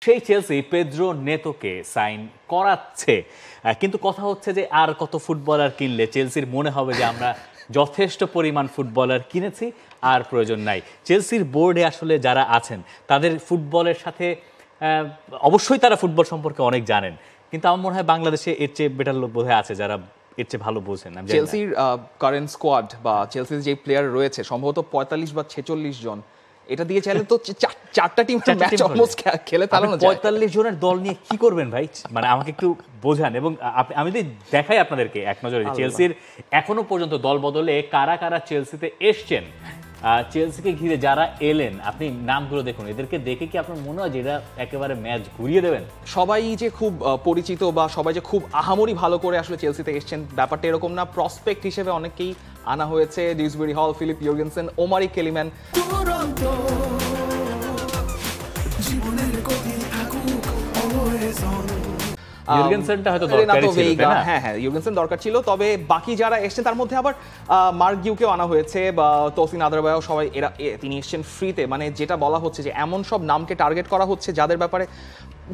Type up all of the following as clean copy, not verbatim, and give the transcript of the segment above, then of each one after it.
সেই Chelsea Pedro নেতোকে sign করাচ্ছে, কিন্তু কথা হচ্ছে যে আর কত ফুটবলার কিনলে চেলসির মনে হবে যে আমরা যথেষ্ট পরিমাণ ফুটবলার কিনেছি, আর প্রয়োজন নাই। চেলসির বোর্ডে আসলে যারা আছেন তাদের ফুটবলের সাথে অবশ্যই তারা ফুটবল সম্পর্কে অনেক জানেন, কিন্তু আমার মনে হয় বাংলাদেশে এর চেয়ে বেটার লোক বোধহয় আছে যারা এর চেয়ে ভালো বোঝেন। চেলসির কারেন্ট স্কোয়াড বা চেলসির যে প্লেয়ার রয়েছে সম্ভবত 45 বা 46 জন, এটা দিয়ে চাইলে তো চারটা টিম ম্যাচ অলমোস্ট খেলে ফেলানো যায়। 45 জনের দল নিয়ে কি করবেন ভাই? মানে আমাকে একটু বোঝান। এবং আমি যদি দেখাই আপনাদেরকে এক নজরে চেলসির এখনো পর্যন্ত দল বদলে কারা কারা চেলসিতে এসছেন, চেলসিকে ঘিরে যারা এলেন, আপনি নামগুলো দেখুন, এদেরকে দেখে কি আপনার মনে হয় যে এরা একেবারে ম্যাচ ঘুরিয়ে দেবেন? সবাই যে খুব পরিচিত বা সবাই যে খুব আহামরি ভালো করে আসলে চেলসিতে এসছেন ব্যাপারটা এরকম না। প্রসপেক্ট হিসেবে অনেকেই আনা হয়েছে, ডিউসবেরি হল, ফিলিপ ইয়র্গেনসেন, ওমারি কেলিম্যান। ইয়র্গেনসেনটা হয়তো দরকারই ছিল, তাই না? হ্যাঁ, ইয়র্গেনসেন দরকার ছিল, তবে বাকি যারা এসেছেন তার মধ্যে আবার মার্ক গিউকেও আনা হয়েছে বা তৌসিন আদরবায়ও, সবাই তিনি এসেছেন ফ্রিতে। মানে যেটা বলা হচ্ছে যে এমন সব নামকে টার্গেট করা হচ্ছে যাদের ব্যাপারে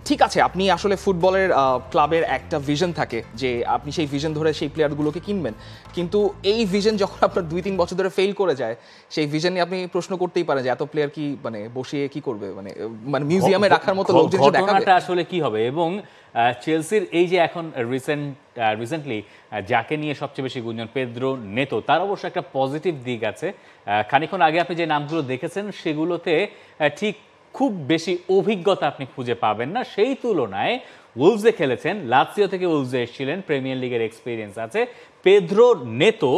ঠিক আছে, আপনি আসলে ফুটবলের ক্লাবের একটা ভিশন থাকে যে আপনি সেই ভিশন ধরে সেই প্লেয়ারগুলোকে কিনবেন, কিন্তু এই ভিশন যখন আপনার 2-3 বছর ধরে ফেল করে যায়, সেই ভিশন নিয়ে আপনি প্রশ্ন করতেই পারেন যে এত প্লেয়ার কি মানে বসিয়ে কি করবে, মানে মিউজিয়ামে রাখার মতো লোক জিনিস দেখাবে আসলে কি হবে। এবং চেলসির এই যে এখন রিসেন্টলি যাকে নিয়ে সবচেয়ে বেশি গুঞ্জন, পেদ্রো নেতো, তার অবশ্য একটা পজিটিভ দিক আছে। খানিকক্ষণ আগে আপনি যে নামগুলো দেখেছেন সেগুলোতে ঠিক খুব বেশি অভিজ্ঞতা আপনি খুঁজে পাবেন না। সেই তুলনায় উলভসে খেলেছেন, লাৎসিও থেকে উলভসে এসেছিলেন, প্রিমিয়ার লিগের এক্সপিরিয়েন্স আছে। পেদ্রো নেতো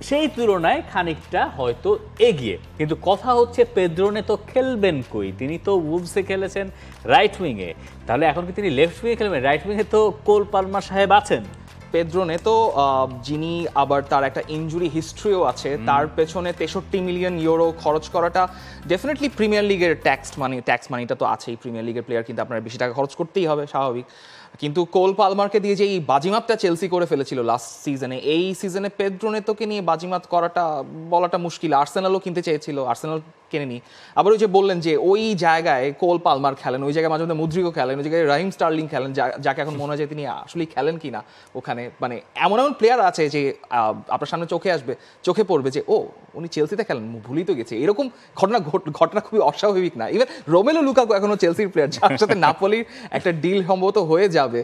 সেই তুলনায় খানিকটা হয়তো এগিয়ে, কিন্তু কথা হচ্ছে পেদ্রো নেতো খেলবেন কই? তিনি তো উলভসে খেলেছেন রাইট উইংয়ে, তাহলে এখন কি তিনি লেফট উইংয়ে খেলবেন? রাইট উইংয়ে তো কোল পালমার সাহেব আছেন। পেদ্রো নেতো যিনি আবার তার একটা ইনজুরি হিস্ট্রিও আছে, তার পেছনে 63 মিলিয়ন ইউরো খরচ করাটা ডেফিনেটলি প্রিমিয়ার লিগের ট্যাক্স মানিটা তো আছেই। প্রিমিয়ার লিগের প্লেয়ার কিন্তু আপনার বেশি টাকা খরচ করতেই হবে, স্বাভাবিক। কিন্তু কোল পালমারকে দিয়ে যে এই বাজিমাতটা চেলসি করে ফেলেছিল লাস্ট সিজনে, এই সিজনে পেদ্রো নেতোকে নিয়ে বাজিমাত বলাটা মুশকিল। আর্সেনালও কিনতে চেয়েছিল, আর্সেনাল কেনেনি। আবার ওই যে বললেন যে ওই জায়গায় কোল পালমার খেলেন, ওই জায়গায় মাঝে মধ্যে মুদ্রিকও খেলেন, ওই জায়গায় রাহিম স্টার্লিং খেলেন, যাকে এখন মনে হয় যে তিনি আসলেই খেলেন কিনা ওখানে। মানে এমন এমন প্লেয়ার আছে যে আপনার সামনে চোখে পড়বে যে ও উনি চেলসিতে খেলেন, ভুলই তো গেছে। এরকম ঘটনা খুবই অস্বাভাবিক না? ইভেন রোমেলো লুকাকু এখনো চেলসির প্লেয়ার, যার সাথে নাপোলির একটা ডিল সম্ভবত হয়ে যাবে,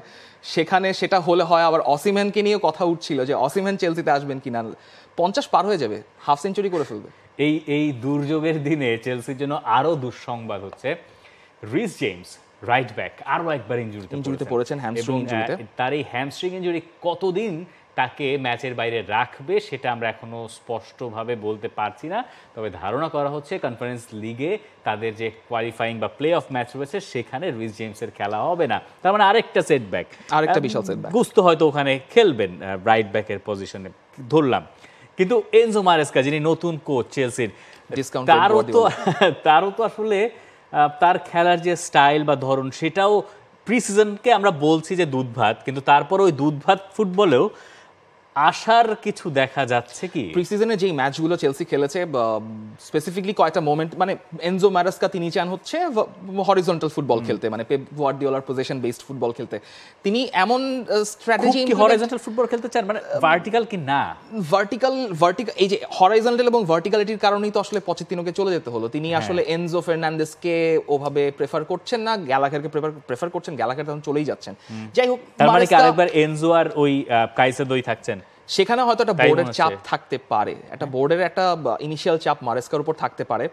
সেখানে সেটা হলে হয়। আবার অসিমেনকে নিয়ে কথা উঠছিল যে অসিমেন চেলসিতে আসবেন কিনা, 50 পার হয়ে যাবে, হাফ সেঞ্চুরি করে ফেলবে। এই দুর্যোগের দিনে চেলসির জন্য আরো দুঃসংবাদ হচ্ছে, রিস জেমস রাইট ব্যাক আরো একবার ইনজুরিতে পড়েছেন, হ্যামস্ট্রিং ইনজুরিতে। তার এই হ্যামস্ট্রিং ইনজুরি কতদিন তাকে ম্যাচের বাইরে রাখবে সেটা আমরা এখনো স্পষ্টভাবে বলতে পারছি না, তবে ধারণা করা হচ্ছে কনফারেন্স লিগে তাদের যে কোয়ালিফাইং বা প্লে অফ ম্যাচ রয়েছে সেখানে রিস জেমসের খেলা হবে না। তার মানে আরেকটা বিশাল সেটব্যাক। গুস্তো হয়তো ওখানে খেলবেন রাইট ব্যাকের পজিশনে ধরলাম, কিন্তু এনজো মারেস্কা যিনি নতুন কোচ চেলসির, তারও তো আসলে তার খেলার যে স্টাইল বা ধরন সেটাও প্রি সিজনকে আমরা বলছি যে দুধ ভাত, কিন্তু তারপর ওই দুধ ভাত ফুটবলেও আশার কিছু দেখা যাচ্ছে কি? প্রি সিজনে যেই ম্যাচগুলো চেলসি খেলেছে, স্পেসিফিকলি কয়েকটা মোমেন্ট, মানে এনজো মারেস্কা তিনি চান হচ্ছে হরিজন্টাল ফুটবল খেলতে, মানে পেপ গার্দিওলার পজিশন বেসড ফুটবল খেলতে। তিনি এমন স্ট্র্যাটেজি, হরিজন্টাল ফুটবল খেলতে চান, মানে ভার্টিক্যাল কি না? ভার্টিক্যাল এই যে হরাইজন্টাল এবং ভার্টিক্যালিটির কারণেই তো আসলে পচেতিনোকে চলে যেতে হলো। তিনি আসলে এনজো ফার্নান্দেসকে ওভাবে প্রেফার করছেন না, গ্যালাঘারকে প্রেফার করছেন, গ্যালাঘার তখন চলেই যাচ্ছেন। যাই হোক, তার মানে কি আরেকবার এনজো আর ওই কাইসেদোই থাকছেন? সেখানে হয়তো একটা বোর্ডের চাপ থাকতে পারে, একটা বোর্ডের একটা ইনিশিয়াল চাপ মারেস্কার উপর থাকতে পারে।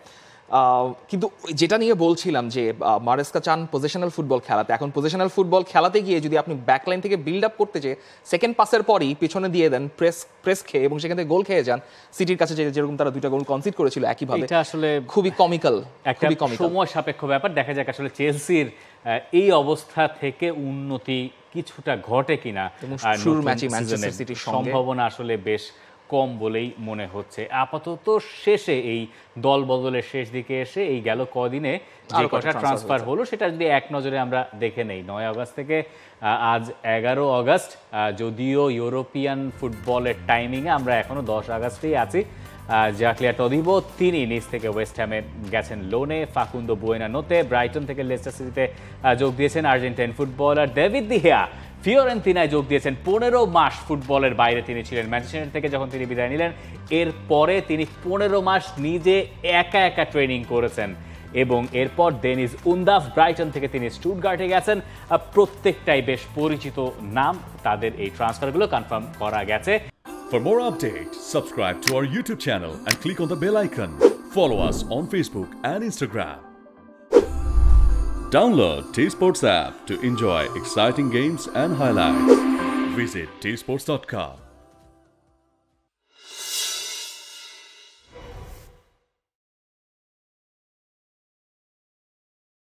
কিন্তু যেটা নিয়ে বলছিলাম যে মারেস্কা চান পজিশনাল ফুটবল খেলাতে। এখন পজিশনাল ফুটবল খেলাতে গিয়ে যদি আপনি ব্যাকলাইন থেকে বিল্ড আপ করতে যে সেকেন্ড পাসের পরই পিছনে দিয়ে দেন প্রেস খেয়ে এবং সেখান থেকে গোল খেয়ে যান, সিটির কাছে যেরকম তারা 2টা গোল কনসিড করেছিল একইভাবে, এটা আসলে খুবই কমিক্যাল, একটা সময় সাপেক্ষ ব্যাপার। দেখা যাক আসলে চেলসির এই অবস্থা থেকে উন্নতি কিছুটা ঘটে কিনা। সম্ভাবনা আসলে বেশ কম বলেই মনে হচ্ছে আপাতত। শেষে এই দল বদলের শেষ দিকে এসে এই গেল কদিনে যে কটা ট্রান্সফার হলো সেটা যদি এক নজরে আমরা দেখে নেই। 9 আগস্ট থেকে আজ 11 আগস্ট, যদিও ইউরোপিয়ান ফুটবলের টাইমিংয়ে আমরা এখনো 10 আগস্টেই আছি। জাকলিয়া তদিবো তিনি নিজ থেকে ওয়েস্ট হ্যামে গেছেন লোনে। ফাকুন্দো বুয়েনানোতে ব্রাইটন থেকে লেস্টার সিটিতে যোগ দিয়েছেন। আর্জেন্টাইন ফুটবলার ডেভিড দিহিয়া ফিওরেন্তিনায় যোগ দিয়েছেন। 15 মাস ফুটবলের বাইরে তিনি ছিলেন ম্যানচেস্টার ইউনাইটেড থেকে যখন তিনি বিদায় নিলেন। এরপরে তিনি 15 মাস নিজে একা একা ট্রেনিং করেছেন এবং এরপর ডেনিস উন্দাফ ব্রাইটন থেকে তিনি স্টুটগার্টে গেছেন। প্রত্যেকটাই বেশ পরিচিত নাম, তাদের এই ট্রান্সফারগুলো কনফার্ম করা গেছে। For more updates, subscribe to our YouTube channel and click on the bell icon. Follow us on Facebook and Instagram. Download T-Sports app to enjoy exciting games and highlights. Visit tsports.com.